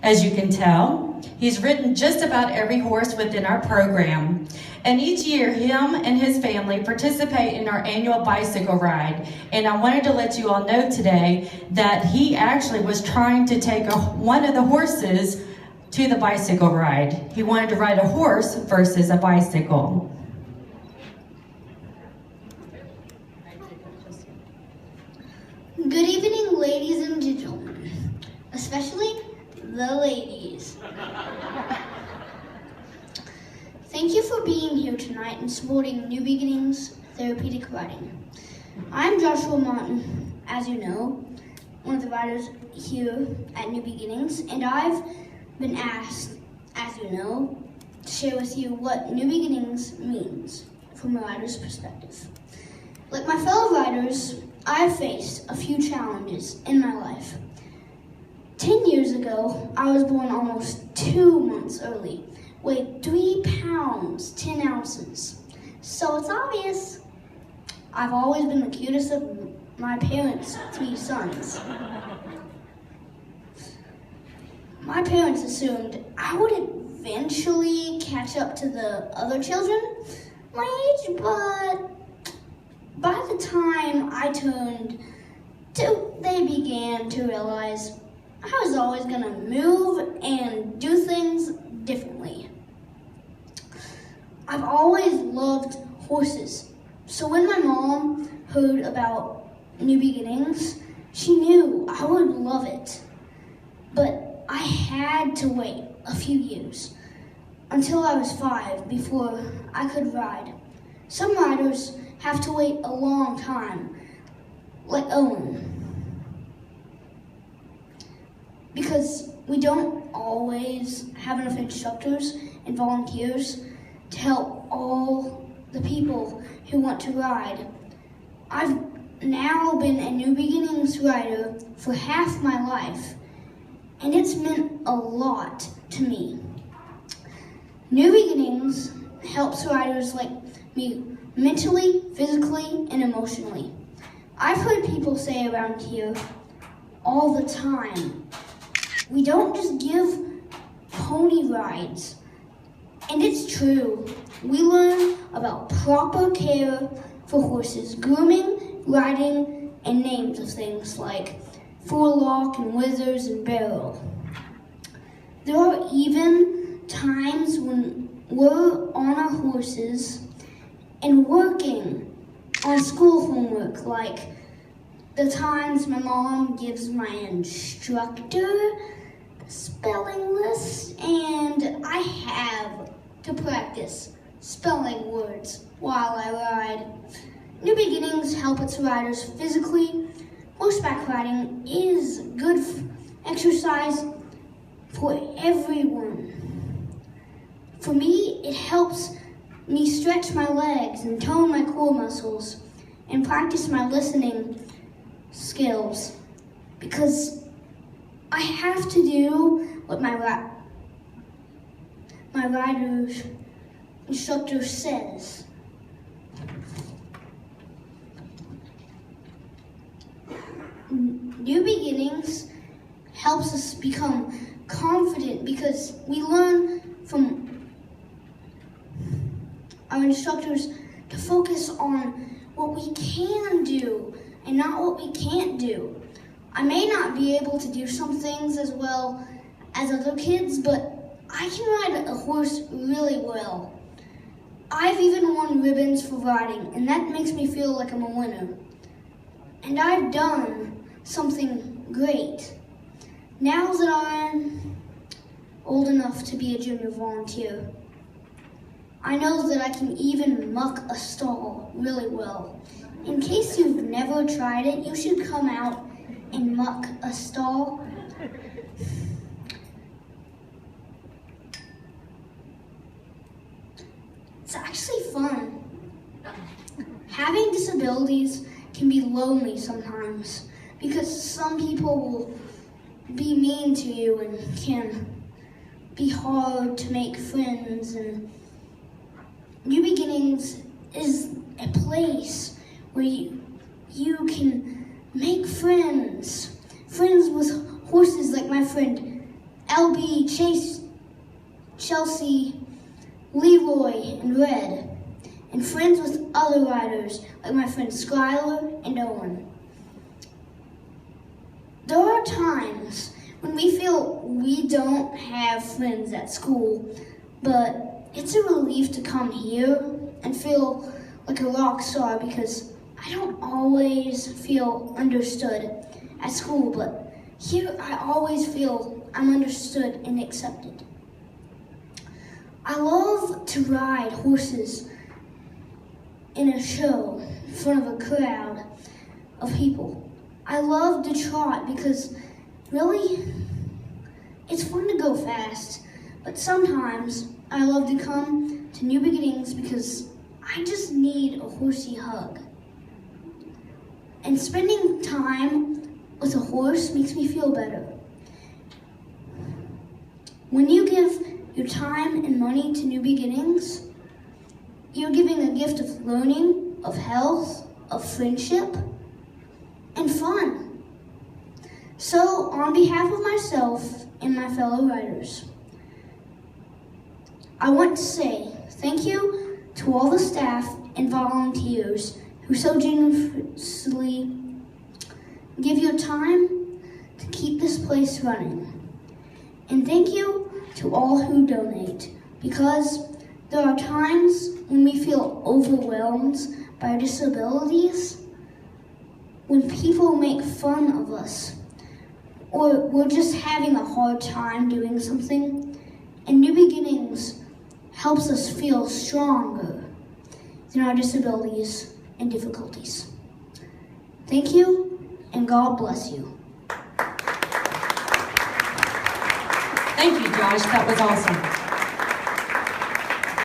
As you can tell, he's ridden just about every horse within our program. And each year, him and his family participate in our annual bicycle ride. And I wanted to let you all know today that he actually was trying to take one of the horses to the bicycle ride. He wanted to ride a horse versus a bicycle. Good evening, ladies and gentlemen, especially the ladies. Thank you for being here tonight and supporting New Beginnings Therapeutic Riding. I'm Joshua Martin, as you know, one of the riders here at New Beginnings, and I've been asked, as you know, to share with you what New Beginnings means from a rider's perspective. Like my fellow riders, I've faced a few challenges in my life. 10 years ago, I was born almost 2 months early, weighed 3 pounds, 10 ounces. So it's obvious I've always been the cutest of my parents' 3 sons. My parents assumed I would eventually catch up to the other children my age, but by the time I turned 2, they began to realize I was always going to move and do things differently. I've always loved horses, so when my mom heard about New Beginnings, she knew I would love it. But I had to wait a few years, until I was 5 before I could ride. Some riders have to wait a long time, like Owen. Because we don't always have enough instructors and volunteers to help all the people who want to ride. I've now been a New Beginnings rider for half my life, and it's meant a lot to me. New Beginnings helps riders like me mentally, physically, and emotionally. I've heard people say around here all the time, we don't just give pony rides. And it's true. We learn about proper care for horses, grooming, riding, and names of things like forelock and withers and barrel. There are even times when we're on our horses and working on school homework, like the times my mom gives my instructor the spelling list and I have to practice spelling words while I ride. New Beginnings help its riders physically. Horseback riding is good exercise for everyone. For me, it helps me stretch my legs and tone my core muscles and practice my listening skills because I have to do what my rider's instructor says. New Beginnings helps us become confident because we learn from our instructors to focus on what we can do and not what we can't do. I may not be able to do some things as well as other kids, but I can ride a horse really well. I've even won ribbons for riding, and that makes me feel like I'm a winner. And I've done something great. Now that I'm old enough to be a junior volunteer, I know that I can even muck a stall really well. In case you've never tried it, you should come out and muck a stall. It's actually fun. Having disabilities can be lonely sometimes because some people will be mean to you and can be hard to make friends. And New Beginnings is a place where you can make friends with horses like my friend LB, Chase, Chelsea, Leroy, and Red, and friends with other riders like my friends Skylar and Owen. There are times when we feel we don't have friends at school, but it's a relief to come here and feel like a rock star because I don't always feel understood at school, but here I always feel I'm understood and accepted. I love to ride horses in a show in front of a crowd of people. I love to trot because really, it's fun to go fast, but sometimes I love to come to New Beginnings because I just need a horsey hug. And spending time with a horse makes me feel better. When you give your time and money to New Beginnings, you're giving a gift of learning, of health, of friendship, and fun. So, on behalf of myself and my fellow riders, I want to say thank you to all the staff and volunteers who so generously give your time to keep this place running. And thank you to all who donate, because there are times when we feel overwhelmed by our disabilities, when people make fun of us, or we're just having a hard time doing something, and New Beginnings helps us feel stronger than our disabilities and difficulties. Thank you, and God bless you. Thank you, Josh. That was awesome.